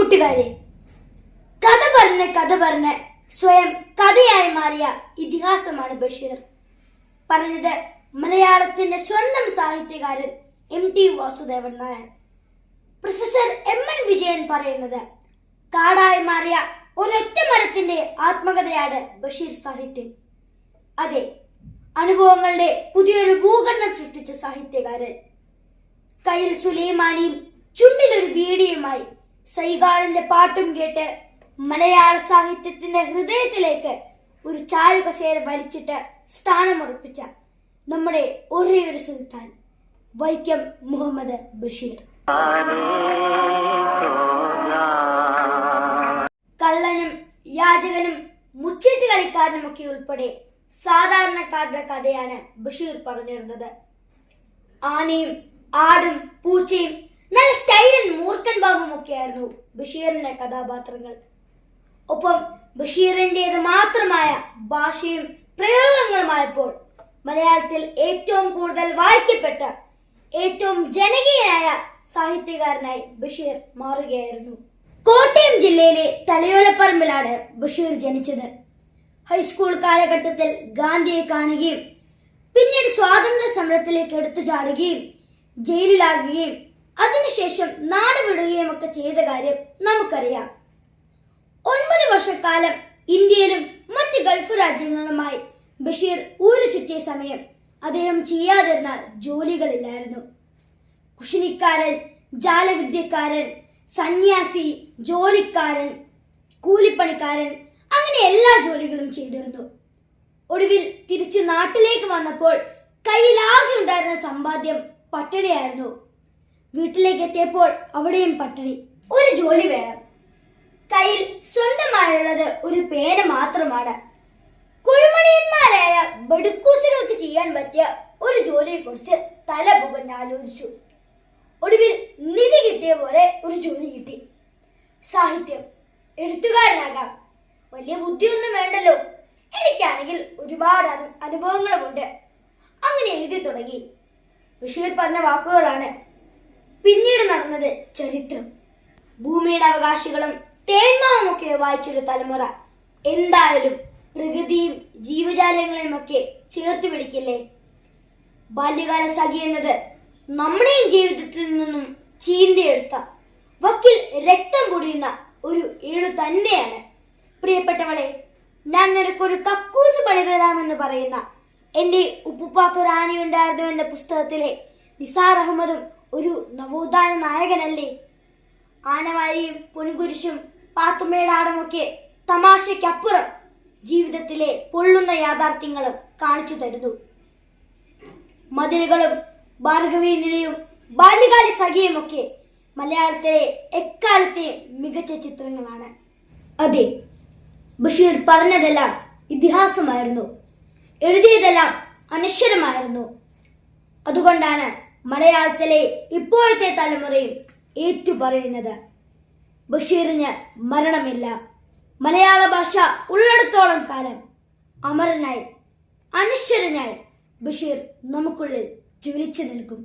കൂട്ടുകാരെ, കഥ പറഞ്ഞ് സ്വയം കഥയായി മാറിയ ഇതിഹാസമാണ് ബഷീർ. പറഞ്ഞത് മലയാളത്തിന്റെ സ്വന്തം സാഹിത്യകാരൻ MT Vasudevan Nair. Professor MN Vijayan പറയുന്നത് കാടായി മാറിയ ഒരൊറ്റ മരത്തിന്റെ ആത്മകഥയാണ് ബഷീർ സാഹിത്യം. അതെ, അനുഭവങ്ങളുടെ പുതിയൊരു ഭൂഖണ്ഡം സൃഷ്ടിച്ച സാഹിത്യകാരൻ. കയ്യിൽ സുലൈമാനിയും ചുണ്ടിലൊരു ബീഡിയുമായി സൈഗാളിന്റെ പാട്ടും കേട്ട് മലയാള സാഹിത്യത്തിന്റെ ഹൃദയത്തിലേക്ക് ഒരു ചാരുകസേര വലിച്ചിട്ട് സ്ഥാനമുറപ്പിച്ച നമ്മുടെ ഒരേയൊരു സുൽത്താൻ വൈക്കം മുഹമ്മദ് ബഷീർ. കള്ളനും യാചകനും മുച്ചീട്ട് കളിക്കാരനുമൊക്കെ ഉൾപ്പെടെ സാധാരണക്കാരുടെ കഥയാണ് ബഷീർ പറഞ്ഞിരുന്നത്. ആനയും ആടും പൂച്ചയും നല്ല സ്റ്റൈലൻ മൂർഖൻ ബാബുമൊക്കെയായിരുന്നു ബഷീറിന്റെ കഥാപാത്രങ്ങൾ. ഒപ്പം ബഷീറിന്റേത് മാത്രമായ ഭാഷയും പ്രയോഗങ്ങളുമായപ്പോൾ മലയാളത്തിൽ ഏറ്റവും കൂടുതൽ വായിക്കപ്പെട്ട ഏറ്റവും ജനകീയനായ സാഹിത്യകാരനായി ബഷീർ മാറുകയായിരുന്നു. കോട്ടയം ജില്ലയിലെ തലയോലപ്പറമ്പിലാണ് ബഷീർ ജനിച്ചത്. ഹൈസ്കൂൾ കാലഘട്ടത്തിൽ ഗാന്ധിയെ കാണുകയും പിന്നീട് സ്വാതന്ത്ര്യ സമരത്തിലേക്ക് എടുത്തു ചാടുകയും ജയിലിലാകുകയും അതിനുശേഷം നാട് വിടുകയും ഒക്കെ ചെയ്ത കാര്യം നമുക്കറിയാം. 9 വർഷക്കാലം ഇന്ത്യയിലും മറ്റ് ഗൾഫ് രാജ്യങ്ങളുമായി ബഷീർ ഊരു ചുറ്റിയ സമയം അദ്ദേഹം ചെയ്യാതിരുന്ന ജോലികളില്ലായിരുന്നു. കുശിനിക്കാരൻ, ജാലവിദ്യക്കാരൻ, സന്യാസി, ജോലിക്കാരൻ, കൂലിപ്പണിക്കാരൻ, അങ്ങനെ എല്ലാ ജോലികളും ചെയ്തിരുന്നു. ഒടുവിൽ തിരിച്ചു നാട്ടിലേക്ക് വന്നപ്പോൾ കയ്യിലാകെ ഉണ്ടായിരുന്ന സമ്പാദ്യം പട്ടിണിയായിരുന്നു. വീട്ടിലേക്ക് എത്തിയപ്പോൾ അവിടെയും പട്ടിണി. ഒരു ജോലി വേണം. കയ്യിൽ സ്വന്തമായുള്ളത് ഒരു പേന മാത്രമാണ്. കുഴിമണിയന്മാരായ ബടുക്കൂസുകൾക്ക് ചെയ്യാൻ പറ്റിയ ഒരു ജോലിയെക്കുറിച്ച് തല പുകഞ്ഞ് ആലോചിച്ചു. ഒടുവിൽ നിധി കിട്ടിയ പോലെ ഒരു ജോലി കിട്ടി. സാഹിത്യം, എഴുത്തുകാരനാകാം, വലിയ ബുദ്ധിയൊന്നും വേണ്ടല്ലോ, എനിക്കാണെങ്കിൽ ഒരുപാട് അനുഭവങ്ങളുമുണ്ട്. അങ്ങനെ എഴുതി തുടങ്ങി. ബഷീർ പറഞ്ഞ വാക്കുകളാണ് പിന്നീട് നടന്നത് ചരിത്രം. ഭൂമിയുടെ അവകാശികളും തേന്മാവുമൊക്കെ വായിച്ചൊരു തലമുറ എന്തായാലും പ്രകൃതിയും ജീവജാലങ്ങളെയും ഒക്കെ ചേർത്ത് പിടിക്കില്ലേ? ബാല്യകാല സഖി എന്നത് നമ്മുടെയും ജീവിതത്തിൽ നിന്നും ചീന്തിയെടുത്ത വക്കിൽ രക്തം പൊടിയുന്ന ഒരു ഏടു തന്നെയാണ്. പ്രിയപ്പെട്ടവളെ, ഞാൻ നിനക്കൊരു കക്കൂസ് പണി തരാമെന്ന് പറയുന്ന എൻ്റെ ഉപ്പുപ്പാക്ക് റാണിയുണ്ടായിരുന്നു എന്ന പുസ്തകത്തിലെ നിസാർ അഹമ്മദും ഒരു നവോത്ഥാന നായകനല്ലേ? ആനവാരിയും പൊൻകുരിശും പാത്തുമ്മേടാടുമൊക്കെ തമാശയ്ക്കപ്പുറം ജീവിതത്തിലെ പൊള്ളുന്ന യാഥാർത്ഥ്യങ്ങളും കാണിച്ചു തരുന്നു. മതിലുകളും ഭാർഗവീനിലയും ബാല്യകാല സഖിയുമൊക്കെ മലയാളത്തിലെ എക്കാലത്തെയും മികച്ച ചിത്രങ്ങളാണ്. അതെ, ബഷീർ പറഞ്ഞതെല്ലാം ഇതിഹാസമായിരുന്നു, എഴുതിയതെല്ലാം അനശ്വരമായിരുന്നു. അതുകൊണ്ടാണ് മലയാളത്തിലെ ഇപ്പോഴത്തെ തലമുറയും ഏറ്റുപറയുന്നത് ബഷീറിന് മരണമില്ല. മലയാള ഭാഷ ഉള്ളിടത്തോളം കാലം അമരനായി അനശ്വരനായി ബഷീർ നമുക്കുള്ളിൽ ജ്വലിച്ചു നിൽക്കും.